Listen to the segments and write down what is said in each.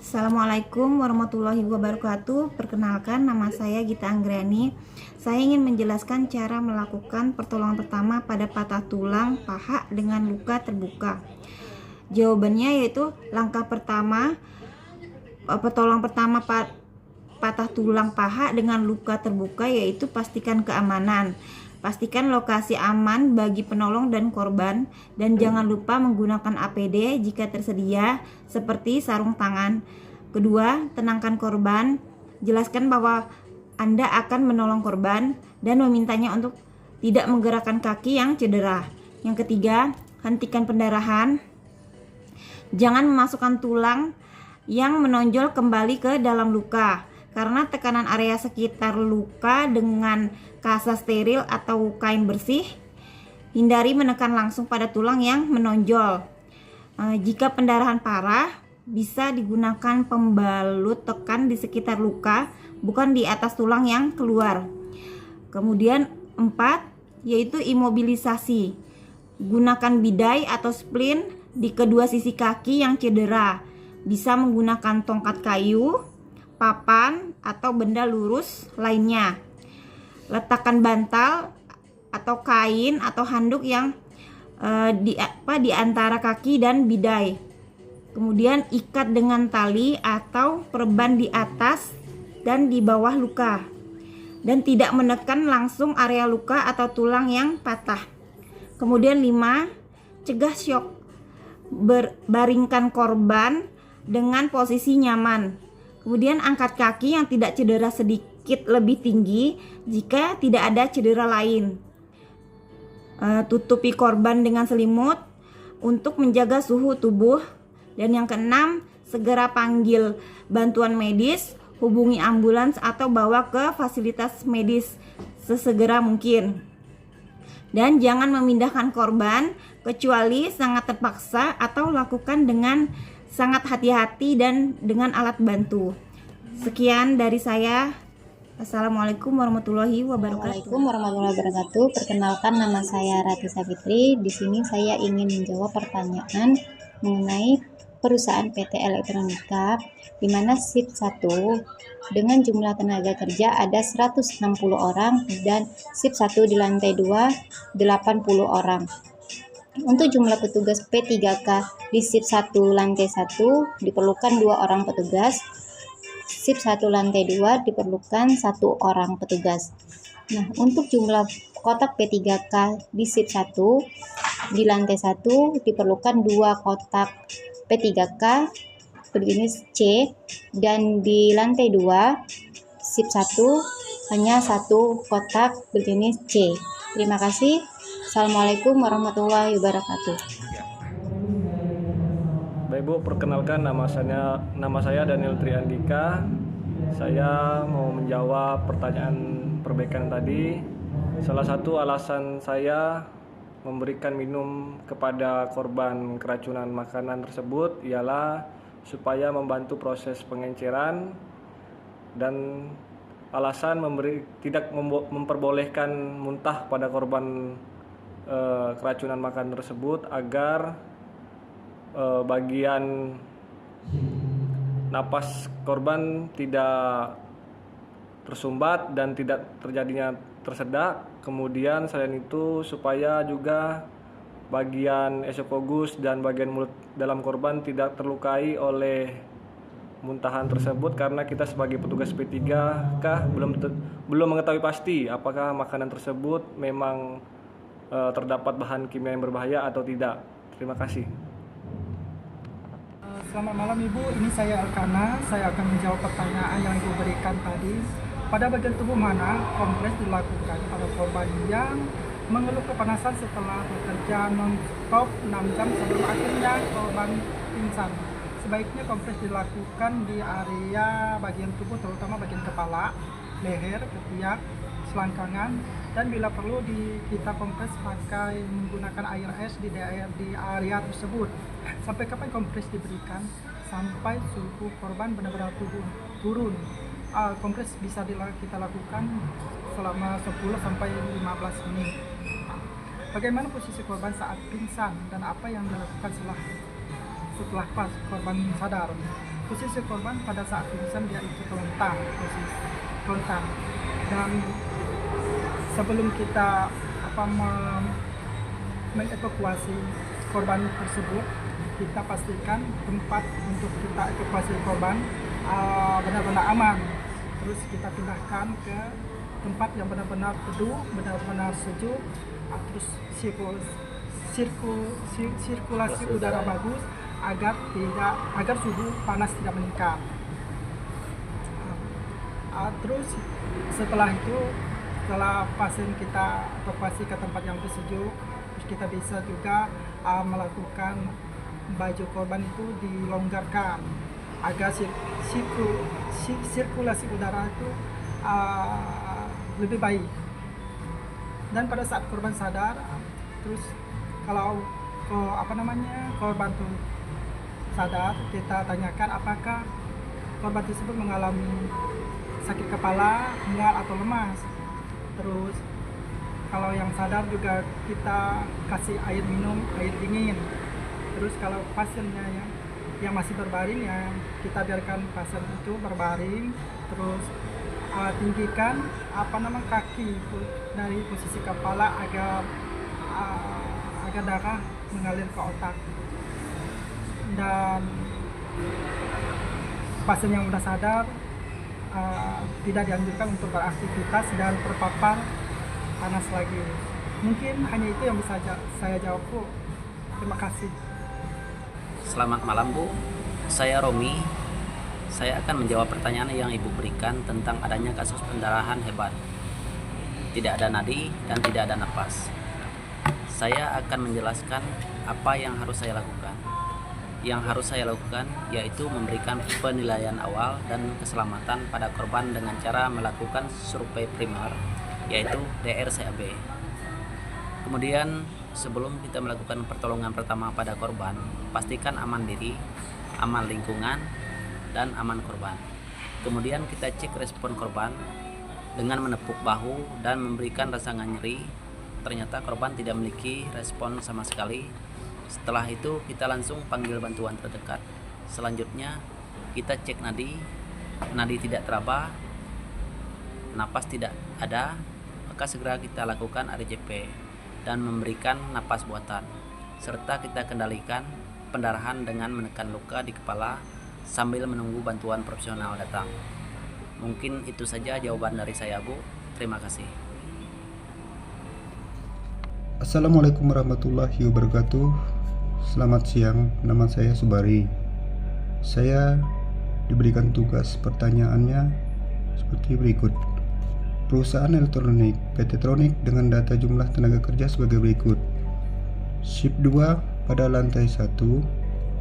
Assalamualaikum warahmatullahi wabarakatuh. Perkenalkan, nama saya Gita Anggrani. Saya ingin menjelaskan cara melakukan pertolongan pertama pada patah tulang paha dengan luka terbuka. Jawabannya yaitu langkah pertama, pertolongan pertama patah tulang paha dengan luka terbuka yaitu pastikan keamanan. Pastikan lokasi aman bagi penolong dan korban, dan jangan lupa menggunakan APD jika tersedia seperti sarung tangan. Kedua, tenangkan korban. Jelaskan bahwa Anda akan menolong korban dan memintanya untuk tidak menggerakkan kaki yang cedera. Yang ketiga, hentikan pendarahan. Jangan memasukkan tulang yang menonjol kembali ke dalam luka, karena tekanan area sekitar luka dengan kasa steril atau kain bersih. Hindari menekan langsung pada tulang yang menonjol. Jika pendarahan parah, bisa digunakan pembalut tekan di sekitar luka, bukan di atas tulang yang keluar. Kemudian 4, yaitu imobilisasi. Gunakan bidai atau splint di kedua sisi kaki yang cedera. Bisa menggunakan tongkat kayu, papan, atau benda lurus lainnya. Letakkan bantal atau kain atau handuk yang di antara kaki dan bidai. Kemudian ikat dengan tali atau perban di atas dan di bawah luka, dan tidak menekan langsung area luka atau tulang yang patah. Kemudian 5, cegah syok. Baringkan korban dengan posisi nyaman. Kemudian angkat kaki yang tidak cedera sedikit lebih tinggi jika tidak ada cedera lain. Tutupi korban dengan selimut untuk menjaga suhu tubuh. Dan yang keenam, segera panggil bantuan medis, hubungi ambulans atau bawa ke fasilitas medis sesegera mungkin. Dan jangan memindahkan korban kecuali sangat terpaksa, atau lakukan dengan sangat hati-hati dan dengan alat bantu. Sekian dari saya. Assalamualaikum warahmatullahi wabarakatuh. Assalamualaikum warahmatullahi wabarakatuh. Perkenalkan, nama saya Rati Savitri. Di sini saya ingin menjawab pertanyaan mengenai perusahaan PT Elektronika, di mana shift 1 dengan jumlah tenaga kerja ada 160 orang dan shift 1 di lantai 2 80 orang. Untuk jumlah petugas P3K di shift 1 lantai 1 diperlukan 2 orang petugas. Shift 1 lantai 2 diperlukan 1 orang petugas. Nah, untuk jumlah kotak P3K di shift 1 di lantai 1 diperlukan 2 kotak P3K berjenis C, dan di lantai 2 shift 1 hanya 1 kotak berjenis C. Terima kasih. Assalamualaikum warahmatullahi wabarakatuh. Baik Bu, perkenalkan nama saya Daniel Triandika. Saya mau menjawab pertanyaan perbaikan tadi. Salah satu alasan saya memberikan minum kepada korban keracunan makanan tersebut ialah supaya membantu proses pengenceran, dan alasan tidak memperbolehkan muntah pada korban keracunan makanan tersebut agar bagian napas korban tidak tersumbat dan tidak terjadinya tersedak. Kemudian selain itu supaya juga bagian esofagus dan bagian mulut dalam korban tidak terlukai oleh muntahan tersebut, karena kita sebagai petugas P3K belum mengetahui pasti apakah makanan tersebut memang terdapat bahan kimia yang berbahaya atau tidak. Terima kasih. Selamat malam Ibu, ini saya Alkana. Saya akan menjawab pertanyaan yang Ibu berikan tadi. Pada bagian tubuh mana kompres dilakukan pada korban yang mengeluh kepanasan setelah bekerja non-stop 6 jam sebelum akhirnya korban pingsan? Sebaiknya kompres dilakukan di area bagian tubuh, terutama bagian kepala, leher, ketiak, selangkangan, dan bila perlu kita kompres pakai menggunakan air es di area tersebut. Sampai kapan kompres diberikan? Sampai suhu korban benar-benar turun. Kompres bisa kita lakukan selama 10 sampai 15 menit. Bagaimana posisi korban saat pingsan dan apa yang dilakukan setelah korban sadar? posisi korban pada saat pingsan dia itu telentang, posisi telentang. Dan sebelum kita mengevakuasi korban tersebut, kita pastikan tempat untuk kita evakuasi korban benar-benar aman. Terus kita pindahkan ke tempat yang benar-benar teduh, benar-benar sejuk, terus sirkulasi udara bagus agar suhu panas tidak meningkat. Terus setelah itu, setelah pasien kita evakuasi ke tempat yang lebih sejuk, terus kita bisa juga melakukan baju korban itu dilonggarkan agar sirkulasi udara itu lebih baik. Dan pada saat korban sadar, terus kalau korban itu sadar, kita tanyakan apakah korban tersebut mengalami sakit kepala, mual atau lemas. Terus kalau yang sadar juga kita kasih air minum, air dingin. Terus kalau pasiennya yang masih berbaring, ya kita biarkan pasien itu berbaring, terus tinggikan kaki dari posisi kepala agar darah mengalir ke otak. Dan pasien yang sudah sadar tidak dianjurkan untuk beraktivitas dan terpapar panas lagi. Mungkin hanya itu yang bisa saya jawab, Bu. Terima kasih. Selamat malam, Bu. Saya Romi. Saya akan menjawab pertanyaan yang Ibu berikan tentang adanya kasus pendarahan hebat. Tidak ada nadi dan tidak ada napas. Saya akan menjelaskan apa yang harus saya lakukan. Yang harus saya lakukan yaitu memberikan penilaian awal dan keselamatan pada korban dengan cara melakukan survei primer, yaitu DRCAB. Kemudian sebelum kita melakukan pertolongan pertama pada korban, pastikan aman diri, aman lingkungan, dan aman korban. Kemudian kita cek respon korban dengan menepuk bahu dan memberikan rasangan nyeri. Ternyata korban tidak memiliki respon sama sekali. Setelah itu kita langsung panggil bantuan terdekat. Selanjutnya kita cek nadi tidak teraba, napas tidak ada, maka segera kita lakukan RJP dan memberikan napas buatan, serta kita kendalikan pendarahan dengan menekan luka di kepala sambil menunggu bantuan profesional datang. Mungkin itu saja jawaban dari saya, Bu. Terima kasih. Assalamualaikum warahmatullahi wabarakatuh. Selamat siang, nama saya Subari. Saya diberikan tugas pertanyaannya seperti berikut. Perusahaan elektronik PT Tronic dengan data jumlah tenaga kerja sebagai berikut. Shift 2 pada lantai 1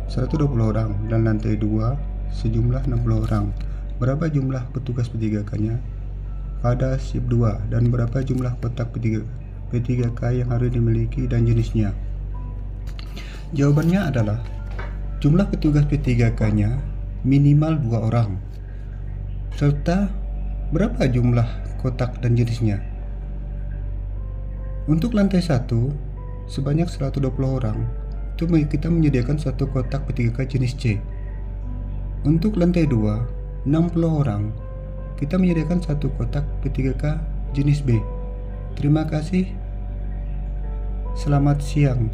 120 orang dan lantai 2 sejumlah 60 orang. Berapa jumlah petugas P3K-nya pada shift 2 dan berapa jumlah kotak P3K yang harus dimiliki dan jenisnya? Jawabannya adalah jumlah petugas P3K-nya minimal 2 orang, serta berapa jumlah kotak dan jenisnya. Untuk lantai 1 sebanyak 120 orang, itu kita menyediakan satu kotak P3K jenis C. Untuk lantai 2 60 orang, kita menyediakan satu kotak P3K jenis B. Terima kasih. Selamat siang.